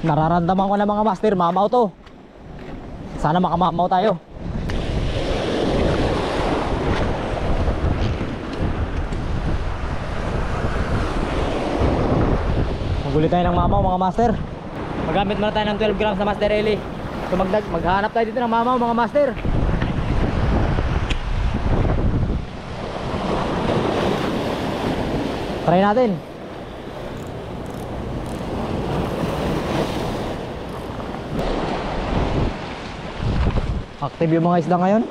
Nararamdaman ko na mga master, mamaw to. Sana makamamaw tayo. Maguli tayo ng mamaw mga master. Magamit muna tayo ng 12 grams na Master Ellie. So maghanap tayo dito ng mamaw mga master. Try natin. Active yung mga isda ngayon.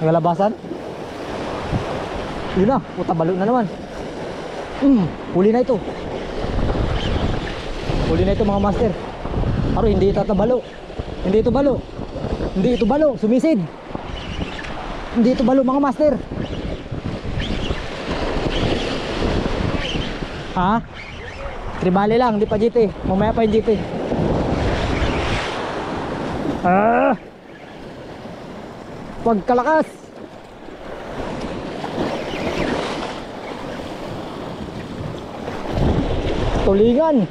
Nagalabasan. Yun na, puta balo na naman. Huli na ito. Huli na ito mga master. Pero hindi ito balo. Hindi ito balo. Hindi ito balo, sumisid. Hindi ito balo mga master. Ha? Tribali lang, hindi pa GT. Mamaya pa yung GT. Huwag kalakas. Tulingan.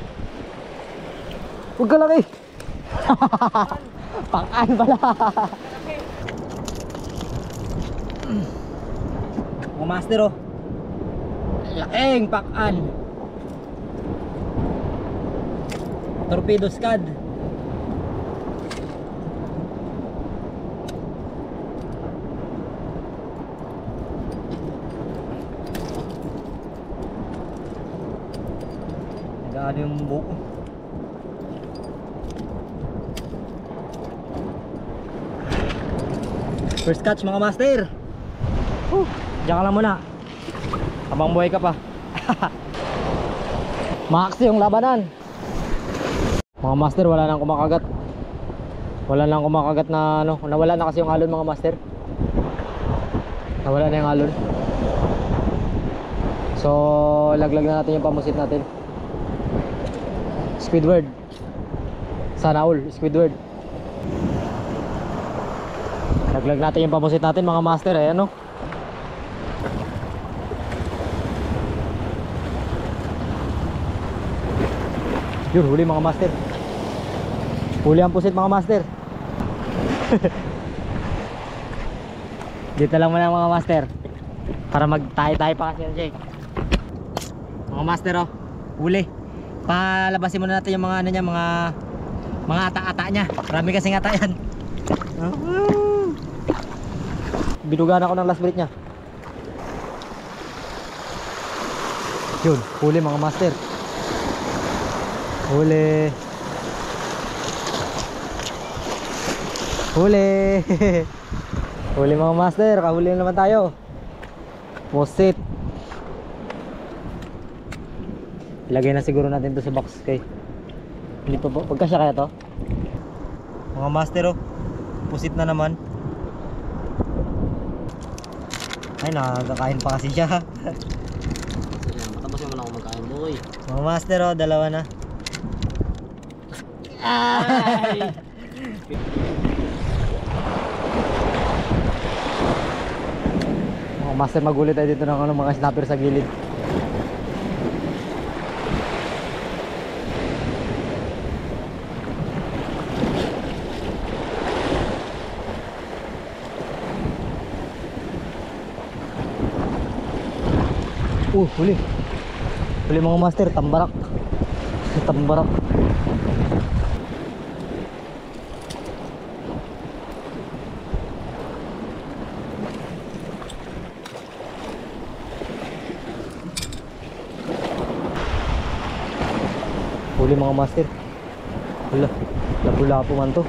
Huwag kalaki. Pakaan pala. Mga master oh. Laking pakaan. Torpedo scad. Nagano yung buko. First catch mga master. Diyan ka lang muna habang buhay ka pa. Maaksi yung labanan. Mga master, wala nang kumakagat. Wala nang kumakagat na ano. Nawala na kasi yung alon mga master. Nawala na yung alon. So laglag na natin yung pamusit natin. Squidward. Sana all Squidward. Laglag natin yung pamusit natin mga master. Ayan o. Yun, huli mga master. Huli ang pusit mga master. Dito lang muna mga master. Para magtayo-tayo pa kasi Jake. Mga master oh, huli. Palabasin muna natin yung mga ano niya, mga ata-ata niya. Marami kasing ata yan. Binugaan ako ng last breath niya. Yun, huli mga master. Huli. Huli. Huli mga master, kahuli na naman tayo. Pusit. Ilagay na siguro natin to sa box kay. Hindi pa pagkasya kaya to. Mga master oh. Pusit na naman. Ay, nakakain pa kasi siya. Matapos naman ako magkain boy. Mga master oh, dalawa na. Ay! Mga master, magulit tayo dito ng ano, mga snapper sa gilid. Huli. Huli mga master, tambarak. Tambarak. Huli mga master. Wala. Lapu-lapu man to.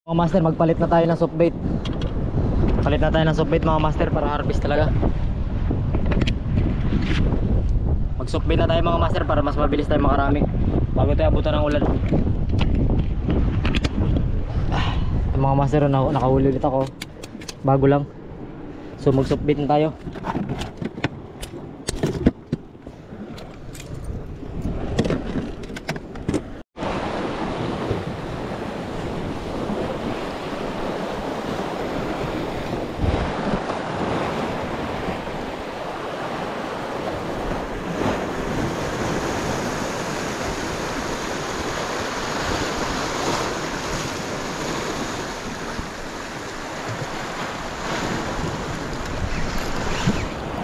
Mga master, magpalit na tayo ng soft bait. Palit na tayo ng soft bait mga master para harvest talaga. Mag soft bait na tayo mga master para mas mabilis tayo makarami bago tayo abutan ng ulan. Mga master, nakahuli ulit ako. Bago lang. So mag soft bait na tayo.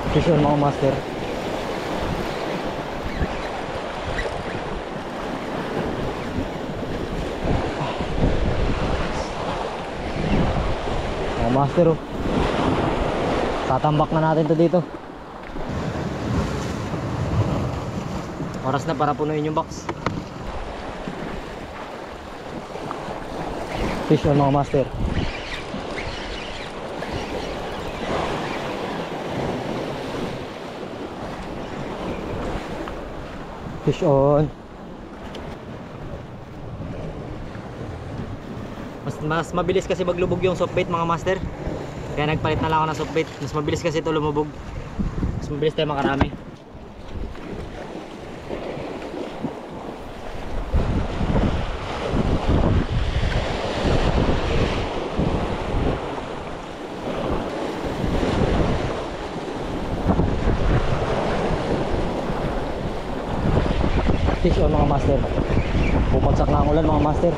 Fish on mga master. Mga master oh. Tatambak na natin to dito. Oras na para punuin yung box. Fish on mga master. Fish on. Mas mabilis kasi maglubog yung soft bait mga master. Kaya nagpalit na lang ako ng soft bait. Mas mabilis kasi ito lumubog. Mas mabilis tayo makarami. Fish on mga master. Bumagsak na ang ulan mga master.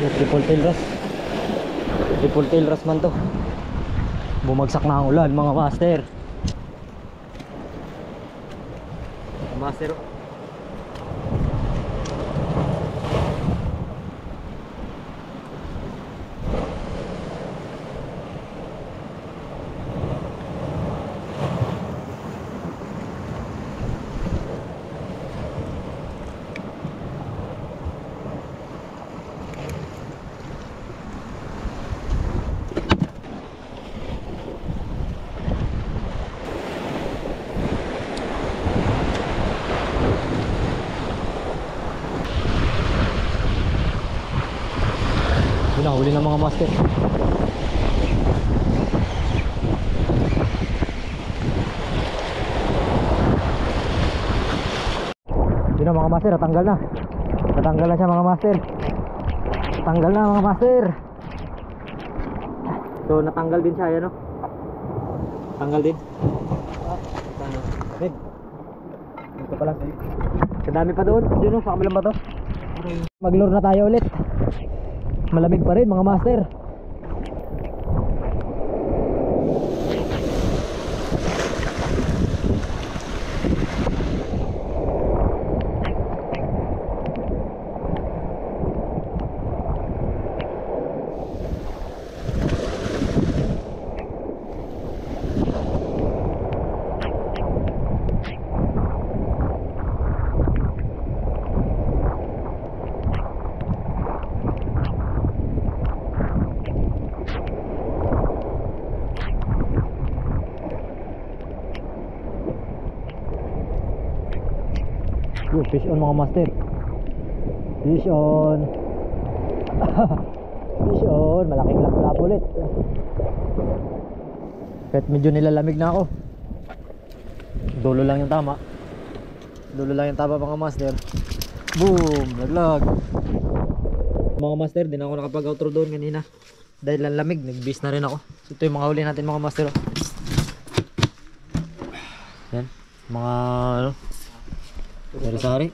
Triple tail ras. Triple tail ras man to. Bumagsak na ang ulan mga master. Mga master oh. Huli na mga master. Yun na mga master, natanggal na. Natanggal na siya mga master. Natanggal na mga master. So natanggal din siya, yan o. Tanggal din. Red. Ito pala. Kadami pa doon. Yun o, sa kabilang ba to? Mag-lure na tayo ulit. Malamig pa rin mga master. Fish on mga master. Fish on. Fish on. Malaking lap ulit. Kahit medyo nilalamig na ako. Dulo lang yung tama. Dulo lang yung tama mga master. Boom! Naglag. Mga master, din ako nakapag-outro doon kanina. Dahil lang lamig, nag-bis na rin ako. So ito yung mga huli natin mga master. Yan. Mga ano, sari-sari.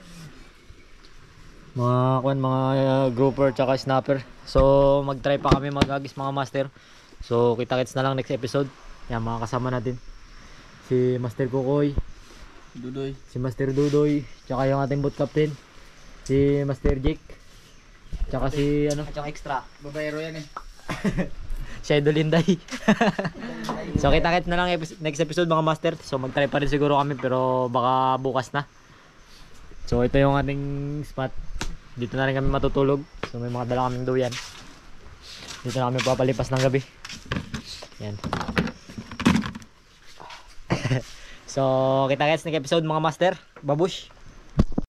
Mga grouper tsaka snapper. So mag-try pa kami mag-agis mga master. So kita-kits na lang next episode. Yan mga kasama natin. Si Master Kukoy, Dudoy. si Master Dudoy, tsaka yung ating boat captain, si Master Jake, tsaka si ano, Tsaka extra. Babayero yan eh. si Idol Inday. So kita-kits na lang next episode mga master. So mag-try pa rin siguro kami pero baka bukas na. So ito yung ating spot. Dito na rin kami matutulog. So may mga dala kaming duyan. Dito na kami papalipas ng gabi. Yan. So kita-kits next episode mga master. Babush.